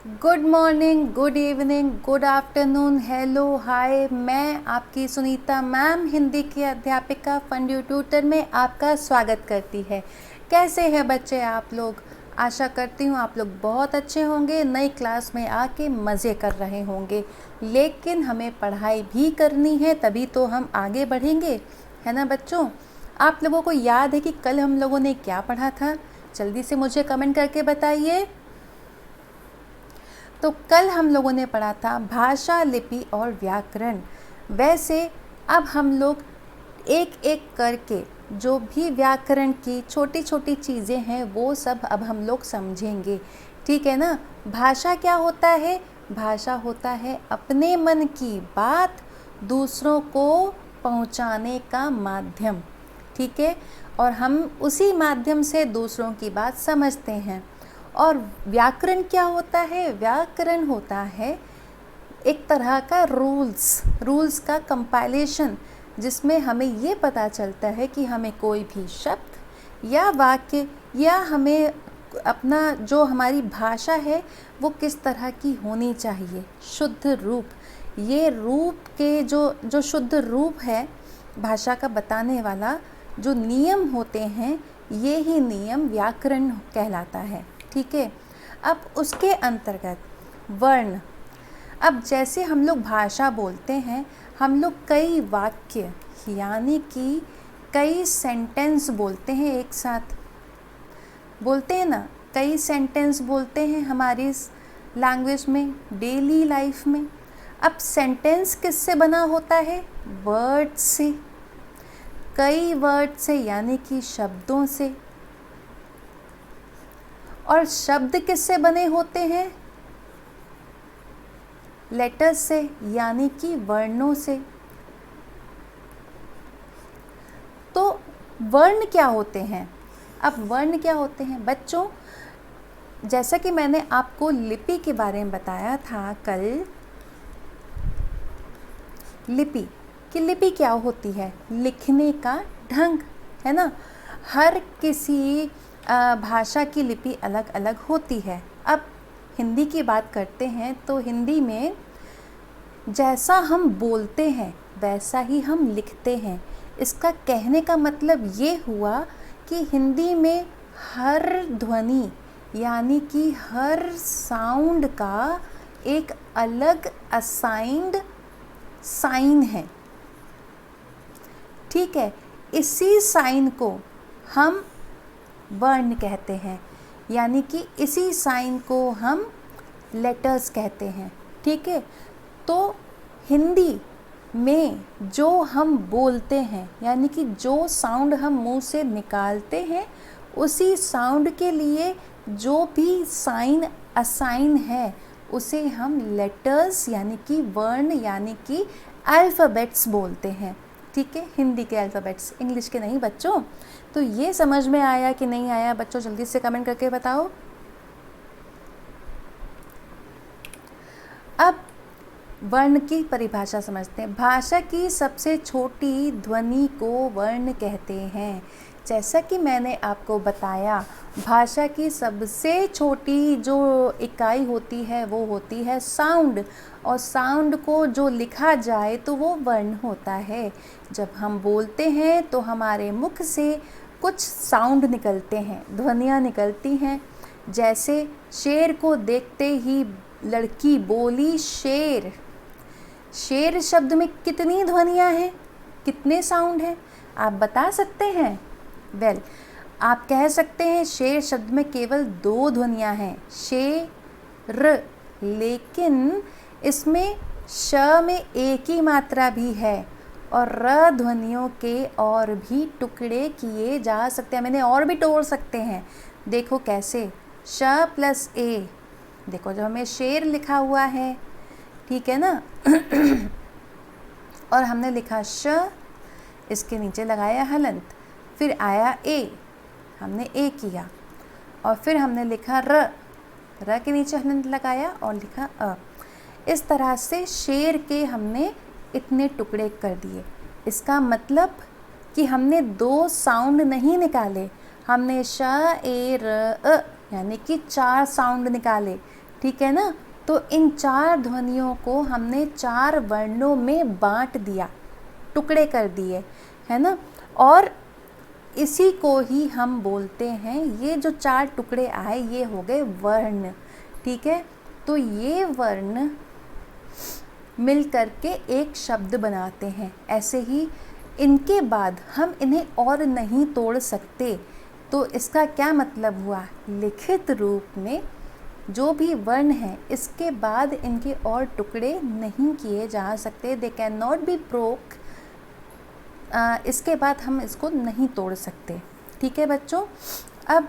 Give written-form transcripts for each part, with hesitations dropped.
Good morning, good evening, good afternoon, hello, hi. मैं आपकी Sunita ma'am, Hindi की अध्यापिका फंड ट्यूटर में आपका स्वागत करती है। कैसे हैं बच्चे आप लोग? आशा करती हूँ आप लोग बहुत अच्छे होंगे, नई क्लास में आके मज़े कर रहे होंगे। लेकिन हमें पढ़ाई भी करनी है, तभी तो हम आगे बढ़ेंगे, है ना बच्चों? आप लोगों को याद है कि कल हम लोगों ने क्या पढ़ा था? जल्दी से मुझे कमेंट करके बताइए। तो कल हम लोगों ने पढ़ा था भाषा, लिपि और व्याकरण। वैसे अब हम लोग एक एक करके जो भी व्याकरण की छोटी छोटी चीज़ें हैं वो सब अब हम लोग समझेंगे, ठीक है ना? भाषा क्या होता है? भाषा होता है अपने मन की बात दूसरों को पहुंचाने का माध्यम, ठीक है? और हम उसी माध्यम से दूसरों की बात समझते हैं। और व्याकरण क्या होता है? व्याकरण होता है एक तरह का रूल्स का कंपाइलेशन, जिसमें हमें ये पता चलता है कि हमें कोई भी शब्द या वाक्य या हमें अपना जो हमारी भाषा है वो किस तरह की होनी चाहिए, शुद्ध रूप। ये रूप के जो शुद्ध रूप है भाषा का बताने वाला, जो नियम होते हैं, ये ही नियम व्याकरण कहलाता है, ठीक है? अब उसके अंतर्गत वर्ण। अब जैसे हम लोग भाषा बोलते हैं, हम लोग कई वाक्य यानी कि कई सेंटेंस बोलते हैं, एक साथ बोलते हैं ना, कई सेंटेंस बोलते हैं हमारी लैंग्वेज में, डेली लाइफ में। अब सेंटेंस किससे बना होता है? वर्ड से, कई वर्ड से यानी कि शब्दों से। और शब्द किससे बने होते हैं? लेटर्स से यानी कि वर्णों से। तो वर्ण क्या होते हैं? अब वर्ण क्या होते हैं बच्चों? जैसा कि मैंने आपको लिपि के बारे में बताया था कल, लिपि क्या होती है? लिखने का ढंग, है ना? हर किसी भाषा की लिपि अलग अलग होती है। अब हिंदी की बात करते हैं तो हिंदी में जैसा हम बोलते हैं वैसा ही हम लिखते हैं। इसका कहने का मतलब ये हुआ कि हिंदी में हर ध्वनि यानी कि हर साउंड का एक अलग असाइंड साइन है, ठीक है? इसी साइन को हम वर्ण कहते हैं, यानी कि इसी साइन को हम लेटर्स कहते हैं, ठीक है? तो हिंदी में जो हम बोलते हैं यानी कि जो साउंड हम मुंह से निकालते हैं, उसी साउंड के लिए जो भी साइन असाइन है उसे हम लेटर्स यानी कि वर्ण यानी कि अल्फ़ाबेट्स बोलते हैं, ठीक है? हिंदी के अल्फ़ाबेट्स, इंग्लिश के नहीं बच्चों। तो ये समझ में आया कि नहीं आया बच्चों? जल्दी से कमेंट करके बताओ। अब वर्ण की परिभाषा समझते हैं। भाषा की सबसे छोटी ध्वनि को वर्ण कहते हैं। जैसा कि मैंने आपको बताया, भाषा की सबसे छोटी जो इकाई होती है वो होती है साउंड, और साउंड को जो लिखा जाए तो वो वर्ण होता है। जब हम बोलते हैं तो हमारे मुख से कुछ साउंड निकलते हैं, ध्वनियाँ निकलती हैं। जैसे शेर को देखते ही लड़की बोली शेर। शेर शब्द में कितनी ध्वनियाँ हैं, कितने साउंड हैं, आप बता सकते हैं? वेल, आप कह सकते हैं शेर शब्द में केवल 2 ध्वनियाँ हैं, शेर, लेकिन इसमें श में एक ही मात्रा भी है और र ध्वनियों के और भी टुकड़े किए जा सकते हैं। मैंने और भी तोड़ सकते हैं, देखो कैसे, श प्लस ए। देखो जब हमें शेर लिखा हुआ है, ठीक है ना, और हमने लिखा श, इसके नीचे लगाया हलंत, फिर आया ए, हमने ए किया, और फिर हमने लिखा र के नीचे हलंत लगाया और लिखा अ। इस तरह से शेर के हमने इतने टुकड़े कर दिए। इसका मतलब कि हमने 2 साउंड नहीं निकाले, हमने श ए र अ यानी कि 4 साउंड निकाले। ठीक है ना। तो इन 4 ध्वनियों को हमने 4 वर्णों में बांट दिया, टुकड़े कर दिए, है ना। और इसी को ही हम बोलते हैं, ये जो 4 टुकड़े आए ये हो गए वर्ण, ठीक है। तो ये वर्ण मिल करके एक शब्द बनाते हैं। ऐसे ही इनके बाद हम इन्हें और नहीं तोड़ सकते। तो इसका क्या मतलब हुआ, लिखित रूप में जो भी वर्ण है इसके बाद इनके और टुकड़े नहीं किए जा सकते, they can not be broke. इसके बाद हम इसको नहीं तोड़ सकते, ठीक है बच्चों। अब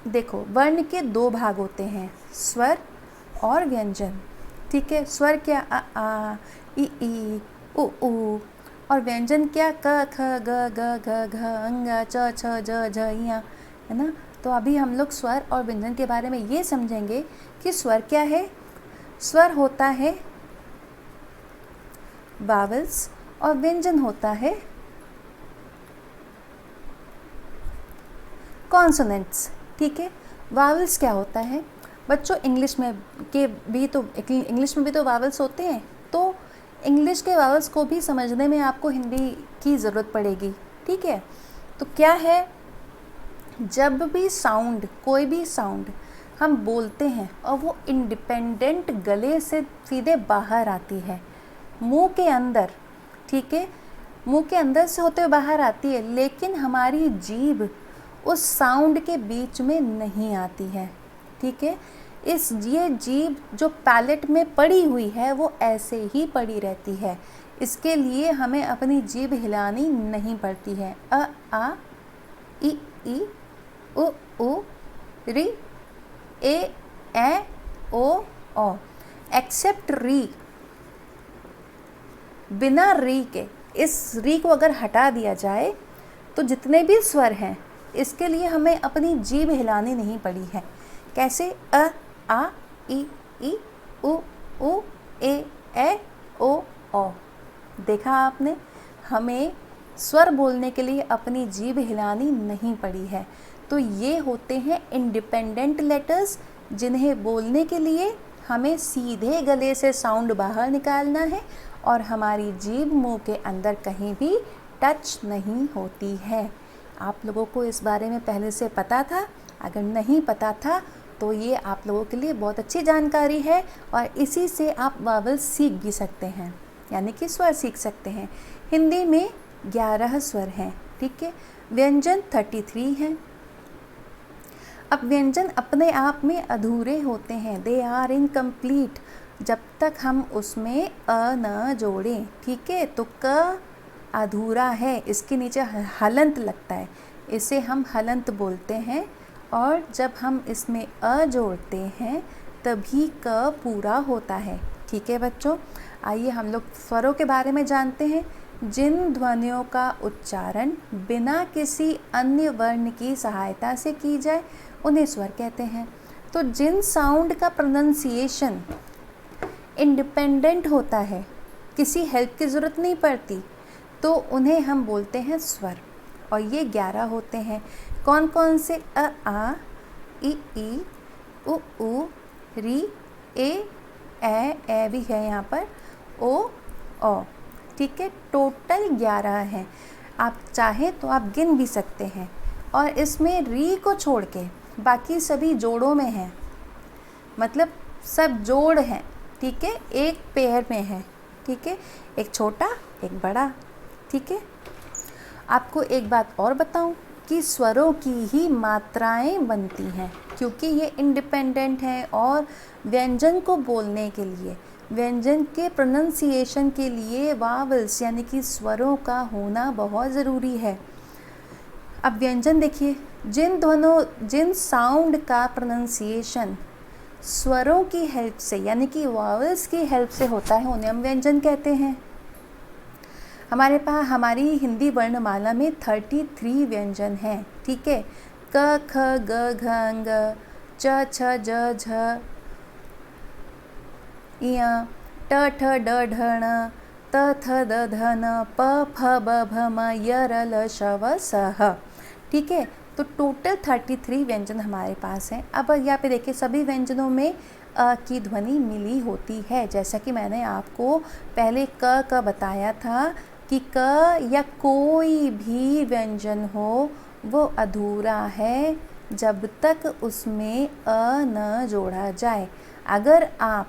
देखो, वर्ण के 2 भाग होते हैं, स्वर और व्यंजन, ठीक है। स्वर क्या, अ आ, ई उ ऊ, और व्यंजन क्या, क ख ग ग घ घ अंग च छ ज झ इया, है ना। तो अभी हम लोग स्वर और व्यंजन के बारे में ये समझेंगे कि स्वर क्या है। स्वर होता है वावल्स और व्यंजन होता है कॉन्सोनेंट्स, ठीक है। वावल्स क्या होता है बच्चों, इंग्लिश में भी तो वावल्स होते हैं। तो इंग्लिश के वावल्स को भी समझने में आपको हिंदी की ज़रूरत पड़ेगी, ठीक है। तो क्या है, जब भी साउंड, कोई भी साउंड हम बोलते हैं और वो इंडिपेंडेंट गले से सीधे बाहर आती है मुंह के अंदर, ठीक है, मुंह के अंदर से होते हुए बाहर आती है, लेकिन हमारी जीभ उस साउंड के बीच में नहीं आती है, ठीक है। ये जीभ जो पैलेट में पड़ी हुई है वो ऐसे ही पड़ी रहती है। इसके लिए हमें अपनी जीभ हिलानी नहीं पड़ती है। अ आ ई उ ऊ री ए ओ एक्सेप्ट री। बिना री के, इस री को अगर हटा दिया जाए तो जितने भी स्वर हैं इसके लिए हमें अपनी जीभ हिलानी नहीं पड़ी है। कैसे, अ आ ई उ ऊ ए ओ। देखा आपने, हमें स्वर बोलने के लिए अपनी जीभ हिलानी नहीं पड़ी है। तो ये होते हैं इंडिपेंडेंट लेटर्स, जिन्हें बोलने के लिए हमें सीधे गले से साउंड बाहर निकालना है और हमारी जीभ मुंह के अंदर कहीं भी टच नहीं होती है। आप लोगों को इस बारे में पहले से पता था? अगर नहीं पता था तो ये आप लोगों के लिए बहुत अच्छी जानकारी है और इसी से आप वावल सीख भी सकते हैं, यानी कि स्वर सीख सकते हैं। हिंदी में 11 स्वर हैं, ठीक है। व्यंजन 33 हैं। अब व्यंजन अपने आप में अधूरे होते हैं, दे आर इनकम्प्लीट, जब तक हम उसमें अ न जोड़ें, ठीक है। तो क अधूरा है, इसके नीचे हलंत लगता है, इसे हम हलंत बोलते हैं। और जब हम इसमें अ जोड़ते हैं तभी क पूरा होता है, ठीक है बच्चों। आइए हम लोग स्वरों के बारे में जानते हैं। जिन ध्वनियों का उच्चारण बिना किसी अन्य वर्ण की सहायता से की जाए उन्हें स्वर कहते हैं। तो जिन साउंड का प्रोनंसिएशन इंडिपेंडेंट होता है, किसी हेल्प की ज़रूरत नहीं पड़ती, तो उन्हें हम बोलते हैं स्वर। और ये 11 होते हैं। कौन कौन से, अ आ ई उ ऊ री ए भी है यहाँ पर, ओ, ठीक है। टोटल 11 हैं। आप चाहें तो आप गिन भी सकते हैं। और इसमें री को छोड़ के बाकी सभी जोड़ों में हैं, मतलब सब जोड़ हैं, ठीक है, एक पेयर में है, ठीक है, एक छोटा एक बड़ा, ठीक है। आपको एक बात और बताऊं कि स्वरों की ही मात्राएं बनती हैं, क्योंकि ये इंडिपेंडेंट हैं। और व्यंजन को बोलने के लिए, व्यंजन के प्रोनंसिएशन के लिए वावल्स यानी कि स्वरों का होना बहुत ज़रूरी है। अब व्यंजन देखिए, जिन साउंड का प्रोनंसिएशन स्वरों की हेल्प से यानी कि वावल्स की हेल्प से होता है उन्हें हम व्यंजन कहते हैं। हमारे पास हमारी हिंदी वर्णमाला में 33 व्यंजन हैं, ठीक है। क ख ग घ अंग च छ ज झ इया ट ठ ड ढ ण त थ द ध न प फ ब भ म य र ल श व स ह, ठीक है। तो टोटल 33 व्यंजन हमारे पास हैं। अब यहाँ पे देखिए सभी व्यंजनों में अ की ध्वनि मिली होती है, जैसा कि मैंने आपको पहले क बताया था कि क या कोई भी व्यंजन हो वो अधूरा है जब तक उसमें अ न जोड़ा जाए। अगर आप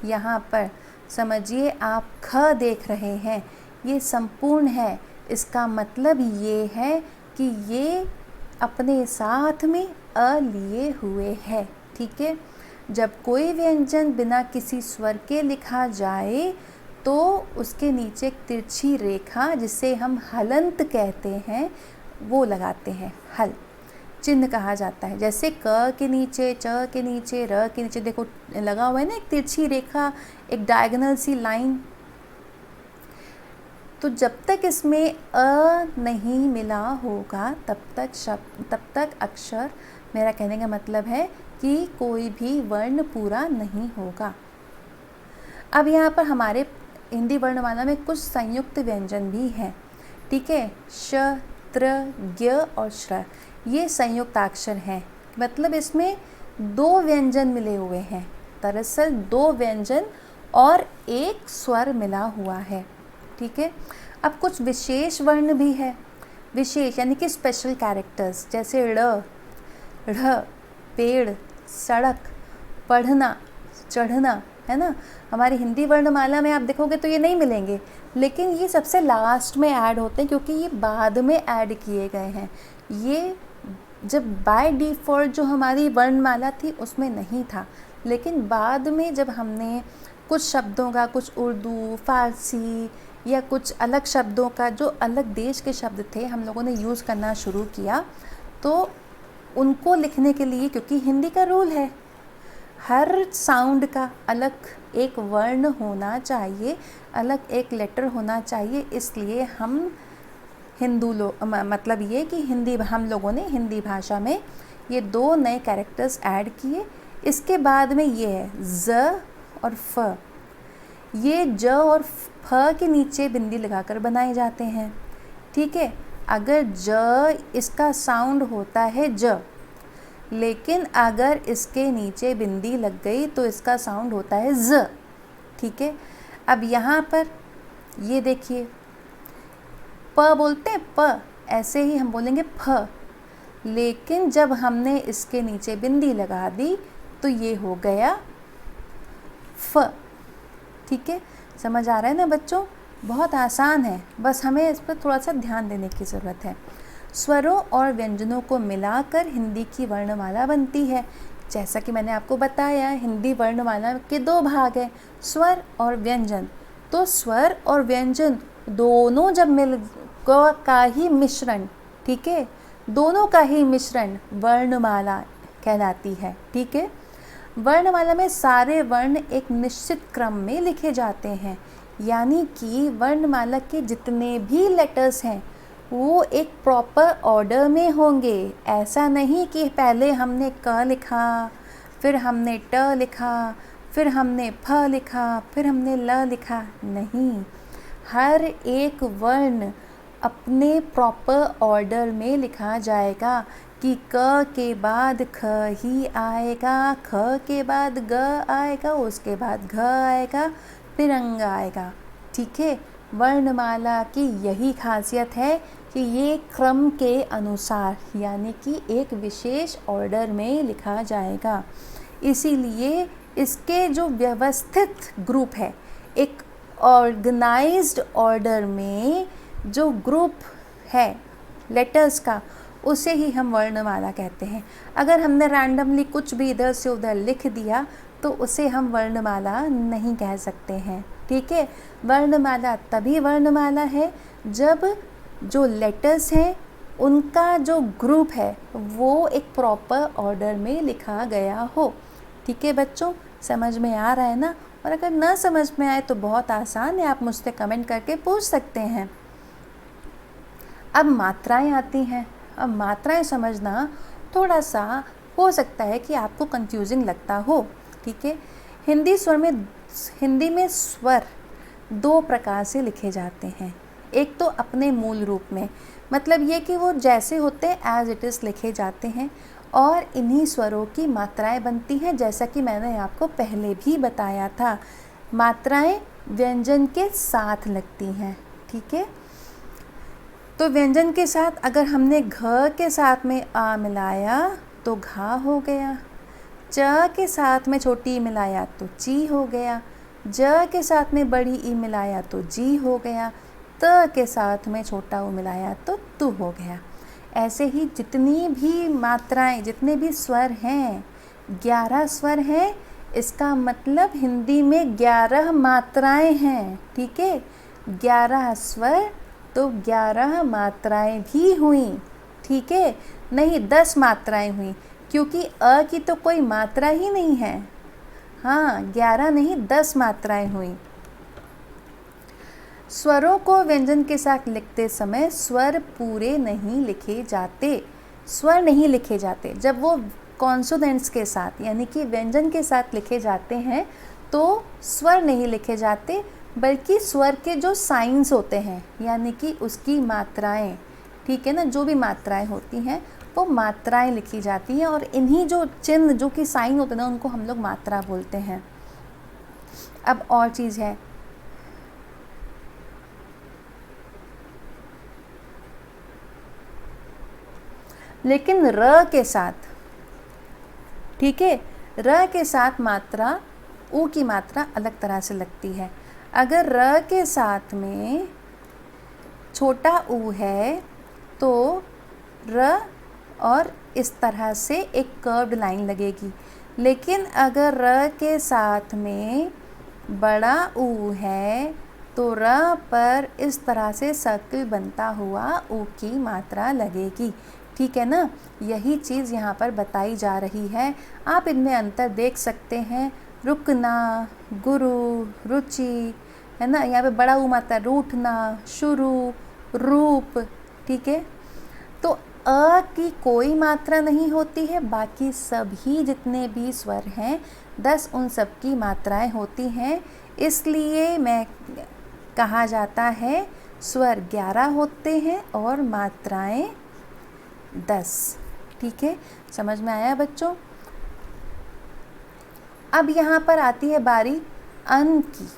यहाँ पर समझिए आप ख देख रहे हैं, ये संपूर्ण है, इसका मतलब ये है कि ये अपने साथ में अ लिए हुए है। ठीक है, जब कोई व्यंजन बिना किसी स्वर के लिखा जाए तो उसके नीचे एक तिरछी रेखा जिसे हम हलंत कहते हैं वो लगाते हैं, हल चिन्ह कहा जाता है। जैसे क के नीचे, च के नीचे, र के नीचे देखो लगा हुआ है ना एक तिरछी रेखा, एक डायगोनल सी लाइन। तो जब तक इसमें अ नहीं मिला होगा तब तक अक्षर, मेरा कहने का मतलब है कि कोई भी वर्ण पूरा नहीं होगा। अब यहाँ पर हमारे हिंदी वर्णमाला में कुछ संयुक्त व्यंजन भी हैं। ठीक है, श, त्र, ज्ञ और श्र, ये संयुक्ताक्षर हैं, मतलब इसमें 2 व्यंजन मिले हुए हैं। दरअसल 2 व्यंजन और एक स्वर मिला हुआ है। ठीक है, अब कुछ विशेष वर्ण भी है, विशेष यानी कि स्पेशल कैरेक्टर्स, जैसे ड़, ढ़, पेड़, सड़क, पढ़ना, चढ़ना, है ना। हमारी हिंदी वर्णमाला में आप देखोगे तो ये नहीं मिलेंगे, लेकिन ये सबसे लास्ट में ऐड होते हैं क्योंकि ये बाद में ऐड किए गए हैं। ये जब बाय डिफ़ॉल्ट जो हमारी वर्णमाला थी उसमें नहीं था, लेकिन बाद में जब हमने कुछ शब्दों का, कुछ उर्दू, फ़ारसी या कुछ अलग शब्दों का जो अलग देश के शब्द थे हम लोगों ने यूज़ करना शुरू किया, तो उनको लिखने के लिए, क्योंकि हिंदी का रूल है हर साउंड का अलग एक वर्ण होना चाहिए, अलग एक लेटर होना चाहिए, इसलिए हम हिंदू लोग मतलब ये कि हम लोगों ने हिंदी भाषा में ये 2 नए कैरेक्टर्स ऐड किए। इसके बाद में ये है ज़ और फ, ये ज और फ के नीचे बिंदी लगाकर बनाए जाते हैं। ठीक है, अगर ज इसका साउंड होता है ज, लेकिन अगर इसके नीचे बिंदी लग गई तो इसका साउंड होता है ज़। ठीक है, अब यहाँ पर ये देखिए प बोलते हैं प, ऐसे ही हम बोलेंगे फ, लेकिन जब हमने इसके नीचे बिंदी लगा दी तो ये हो गया फ। ठीक है, समझ आ रहा है ना बच्चों, बहुत आसान है, बस हमें इस पर थोड़ा सा ध्यान देने की ज़रूरत है। स्वरों और व्यंजनों को मिलाकर हिंदी की वर्णमाला बनती है। जैसा कि मैंने आपको बताया, हिंदी वर्णमाला के 2 भाग हैं, स्वर और व्यंजन। तो स्वर और व्यंजन दोनों जब मिल का ही मिश्रण, ठीक है, दोनों का ही मिश्रण वर्णमाला कहलाती है। ठीक है, वर्णमाला में सारे वर्ण एक निश्चित क्रम में लिखे जाते हैं, यानी कि वर्णमाला के जितने भी लेटर्स हैं वो एक प्रॉपर ऑर्डर में होंगे। ऐसा नहीं कि पहले हमने क लिखा, फिर हमने ट लिखा, फिर हमने फ लिखा, फिर हमने ल लिखा, नहीं, हर एक वर्ण अपने प्रॉपर ऑर्डर में लिखा जाएगा कि क के बाद ख ही आएगा, ख के बाद ग आएगा, उसके बाद घ आएगा, फिर अंग आएगा। ठीक है, वर्णमाला की यही खासियत है कि ये क्रम के अनुसार यानी कि एक विशेष ऑर्डर में लिखा जाएगा। इसीलिए इसके जो व्यवस्थित ग्रुप है, एक ऑर्गेनाइज्ड ऑर्डर में जो ग्रुप है लेटर्स का, उसे ही हम वर्णमाला कहते हैं। अगर हमने रैंडमली कुछ भी इधर से उधर लिख दिया तो उसे हम वर्णमाला नहीं कह सकते हैं। ठीक है, वर्णमाला तभी वर्णमाला है जब जो लेटर्स हैं उनका जो ग्रुप है वो एक प्रॉपर ऑर्डर में लिखा गया हो। ठीक है बच्चों, समझ में आ रहा है ना? और अगर ना समझ में आए तो बहुत आसान है, आप मुझसे कमेंट करके पूछ सकते हैं। अब मात्राएं आती हैं। अब मात्राएं समझना थोड़ा सा हो सकता है कि आपको कंफ्यूजिंग लगता हो। ठीक है, हिंदी में स्वर 2 प्रकार से लिखे जाते हैं। एक तो अपने मूल रूप में, मतलब ये कि वो जैसे होते हैं एज इट इज़ लिखे जाते हैं, और इन्हीं स्वरों की मात्राएं बनती हैं, जैसा कि मैंने आपको पहले भी बताया था। मात्राएं व्यंजन के साथ लगती हैं, ठीक है। तो व्यंजन के साथ अगर हमने घ के साथ में आ मिलाया तो घा हो गया, च के साथ में छोटी ई मिलाया तो ची हो गया, ज के साथ में बड़ी ई मिलाया तो जी हो गया, त के साथ में छोटा ऊ मिलाया तो तु हो गया। ऐसे ही जितनी भी मात्राएं, जितने भी स्वर हैं, 11 स्वर हैं, इसका मतलब हिंदी में 11 मात्राएं हैं, ठीक है। 11 स्वर तो 11 मात्राएं भी हुई, ठीक है। नहीं 10 मात्राएं हुई, क्योंकि अ की तो कोई मात्रा ही नहीं है। हाँ 11 नहीं 10 मात्राएं हुई। स्वरों को व्यंजन के साथ लिखते समय स्वर पूरे नहीं लिखे जाते, स्वर नहीं लिखे जाते। जब वो कॉन्सोनेंट्स के साथ यानी कि व्यंजन के साथ लिखे जाते हैं तो स्वर नहीं लिखे जाते, बल्कि स्वर के जो साइंस होते हैं यानी कि उसकी मात्राएं, ठीक है ना, जो भी मात्राएं होती हैं वो मात्राएं लिखी जाती हैं, और इन्हीं जो चिन्ह जो कि साइन होते हैं ना उनको हम लोग मात्रा बोलते हैं। अब और चीज़ है, लेकिन र के साथ, ठीक है, र के साथ मात्रा ऊ की मात्रा अलग तरह से लगती है। अगर र के साथ में छोटा ऊ है तो र और इस तरह से एक कर्व्ड लाइन लगेगी, लेकिन अगर र के साथ में बड़ा ऊ है तो र पर इस तरह से सर्कल बनता हुआ ऊ की मात्रा लगेगी, ठीक है ना। यही चीज़ यहाँ पर बताई जा रही है। आप इनमें अंतर देख सकते हैं, रुकना, गुरु, रुचि, है ना, यहाँ पे बड़ा ऊ मात्रा, रूठना, शुरू, रूप, ठीक है। तो अ की कोई मात्रा नहीं होती है, बाकी सभी जितने भी स्वर हैं 10 उन सब की मात्राएं होती हैं, इसलिए मैं कहा जाता है स्वर 11 होते हैं और मात्राएं 10, ठीक है। समझ में आया बच्चों। अब यहाँ पर आती है बारी अन की,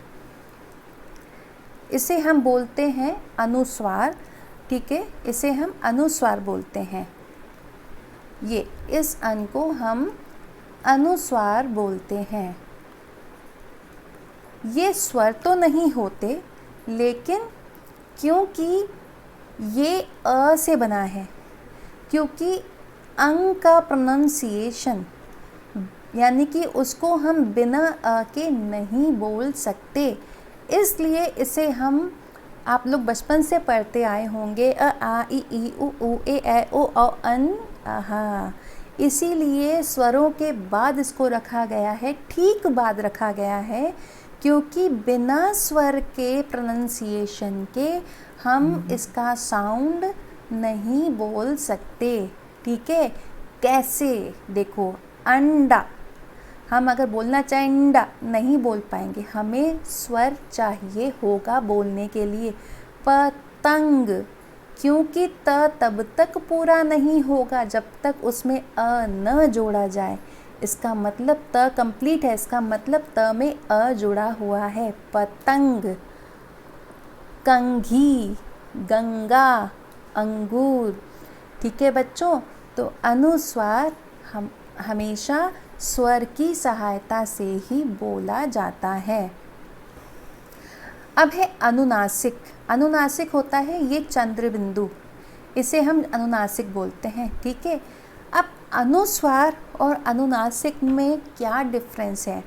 इसे हम बोलते हैं अनुस्वार, ठीक है, इसे हम अनुस्वार बोलते हैं। ये इस अन को हम अनुस्वार बोलते हैं। ये स्वर तो नहीं होते, लेकिन क्योंकि ये अ से बना है, क्योंकि अंग का प्रोनाउंसिएशन यानी कि उसको हम बिना अ के नहीं बोल सकते, इसलिए इसे हम, आप लोग बचपन से पढ़ते आए होंगे अ आ इ ई उ ए ऐ ओ औ अन आहा, इसीलिए स्वरों के बाद इसको रखा गया है, ठीक बाद रखा गया है, क्योंकि बिना स्वर के प्रोनाउंसिएशन के हम इसका साउंड नहीं बोल सकते, ठीक है। कैसे, देखो अंडा, हम अगर बोलना चाहें अंडा नहीं बोल पाएंगे, हमें स्वर चाहिए होगा बोलने के लिए। पतंग, क्योंकि त तब तक पूरा नहीं होगा जब तक उसमें अ न जोड़ा जाए, इसका मतलब त कंप्लीट है, इसका मतलब त में अ जुड़ा हुआ है। पतंग, कंघी, गंगा, अंगूर, ठीक है बच्चों। तो अनुस्वार हम हमेशा स्वर की सहायता से ही बोला जाता है। अब है अनुनासिक। अनुनासिक होता है ये चंद्र बिंदु, इसे हम अनुनासिक बोलते हैं, ठीक है। अब अनुस्वार और अनुनासिक में क्या डिफरेंस है?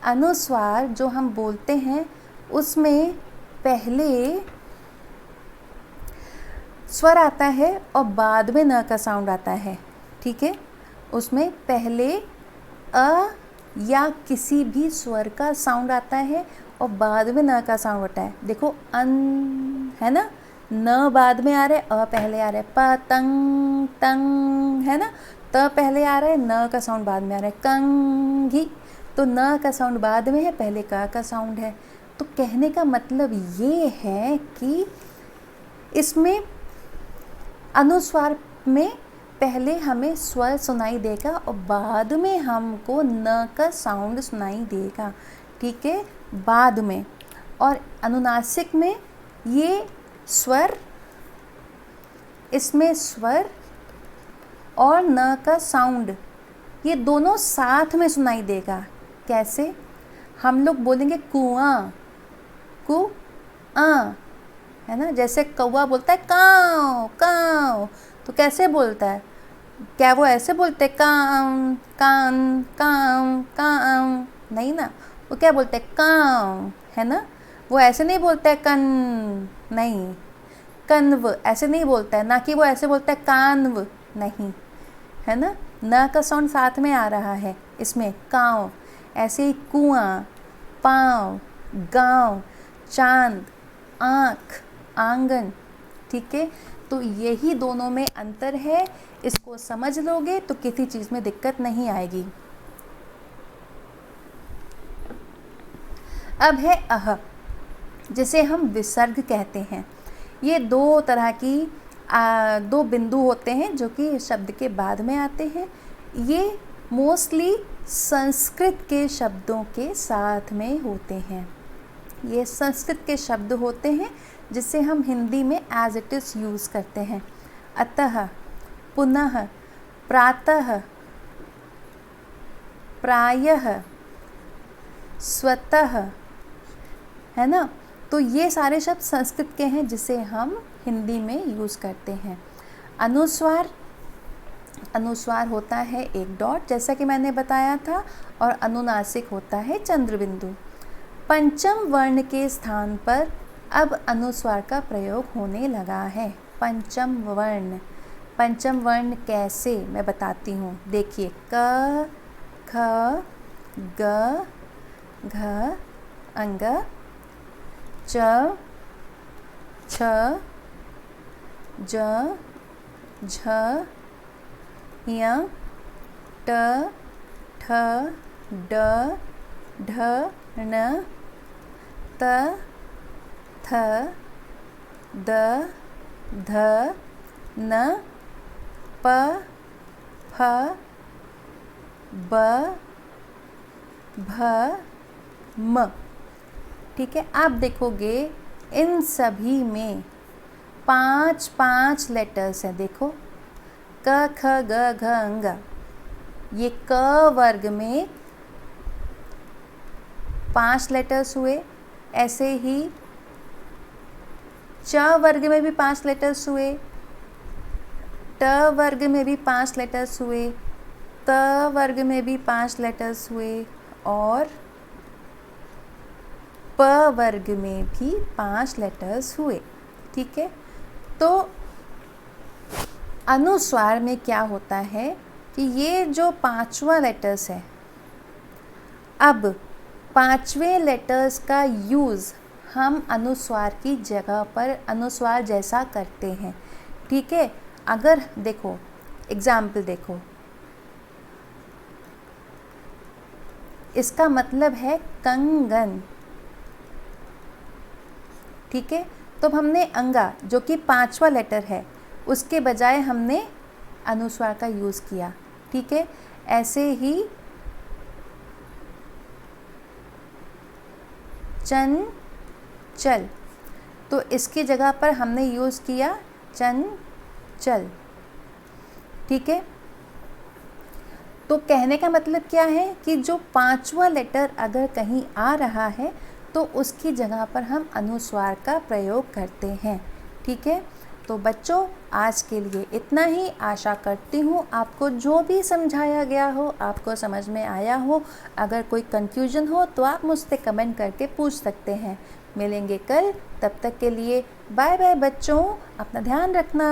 अनुस्वार जो हम बोलते हैं उसमें पहले स्वर आता है और बाद में न का साउंड आता है, ठीक है। उसमें पहले अ या किसी भी स्वर का साउंड आता है और बाद में न का साउंड होता है। देखो अन है ना, न बाद में आ रहा है, अ पहले आ रहा है। पतंग, तंग है ना, त पहले आ रहा है, न का साउंड बाद में आ रहा है। कंघी, तो न का साउंड बाद में है, पहले का साउंड है। तो कहने का मतलब ये है कि इसमें अनुस्वार में पहले हमें स्वर सुनाई देगा और बाद में हमको न का साउंड सुनाई देगा, ठीक है, बाद में। और अनुनासिक में ये स्वर, इसमें स्वर और न का साउंड ये दोनों साथ में सुनाई देगा। कैसे? हम लोग बोलेंगे कुआं, कु आ, है ना, जैसे कौवा बोलता है काव काव, तो कैसे बोलता है? क्या वो ऐसे बोलते हैं काम कान काम काम? नहीं ना, वो क्या बोलते हैं काव, है ना। वो ऐसे नहीं बोलता है कन, नहीं, कन्व ऐसे नहीं बोलता है, ना कि वो ऐसे बोलता है कान्व, नहीं, है ना। न का साउंड साथ में आ रहा है इसमें, काव। ऐसे ही कुआं, पाँव, गाँव, चांद, आँख, आंगन, ठीक है। तो यही दोनों में अंतर है, इसको समझ लोगे तो किसी चीज़ में दिक्कत नहीं आएगी। अब है अह, जिसे हम विसर्ग कहते हैं। ये दो तरह की दो बिंदु होते हैं जो कि शब्द के बाद में आते हैं। ये मोस्टली संस्कृत के शब्दों के साथ में होते हैं। ये संस्कृत के शब्द होते हैं जिसे हम हिंदी में एज इट इज़ यूज़ करते हैं। अतः, पुनः, प्रातः, प्रायः, स्वतः, है ना। तो ये सारे शब्द संस्कृत के हैं जिसे हम हिंदी में यूज़ करते हैं। अनुस्वार, अनुस्वार होता है एक डॉट, जैसा कि मैंने बताया था, और अनुनासिक होता है चंद्रबिंदु। पंचम वर्ण के स्थान पर अब अनुस्वार का प्रयोग होने लगा है। पंचम वर्ण, पंचम वर्ण कैसे, मैं बताती हूँ। देखिए, क, ख, ग, घ, अंग, च, छ, ज, झ, य, ट, ठ, ड, ढ, ण, त, थ, द, ध, न, प, फ, ब, भ, म, ठीक है। आप देखोगे इन सभी में 5 लेटर्स हैं। देखो, क, ख, ग, घ, अंग, ये क वर्ग में 5 लेटर्स हुए। ऐसे ही च वर्ग में भी 5 लेटर्स हुए, ट वर्ग में भी 5 लेटर्स हुए, त वर्ग में भी 5 लेटर्स हुए, और प वर्ग में भी 5 लेटर्स हुए, ठीक है। तो अनुस्वार में क्या होता है कि ये जो 5वां लेटर्स है, अब 5वें लेटर्स का यूज़ हम अनुस्वार की जगह पर अनुस्वार जैसा करते हैं, ठीक है। अगर देखो, एग्जाम्पल देखो, इसका मतलब है कंगन, ठीक है। तो हमने अंगा, जो कि 5वां लेटर है, उसके बजाय हमने अनुस्वार का यूज़ किया, ठीक है। ऐसे ही चन चल, तो इसकी जगह पर हमने यूज़ किया चन चल, ठीक है। तो कहने का मतलब क्या है कि जो 5वां लेटर अगर कहीं आ रहा है तो उसकी जगह पर हम अनुस्वार का प्रयोग करते हैं, ठीक है। तो बच्चों, आज के लिए इतना ही। आशा करती हूँ आपको जो भी समझाया गया हो आपको समझ में आया हो। अगर कोई कंफ्यूजन हो तो आप मुझसे कमेंट करके पूछ सकते हैं। मिलेंगे कल, तब तक के लिए बाय बाय बच्चों, अपना ध्यान रखना।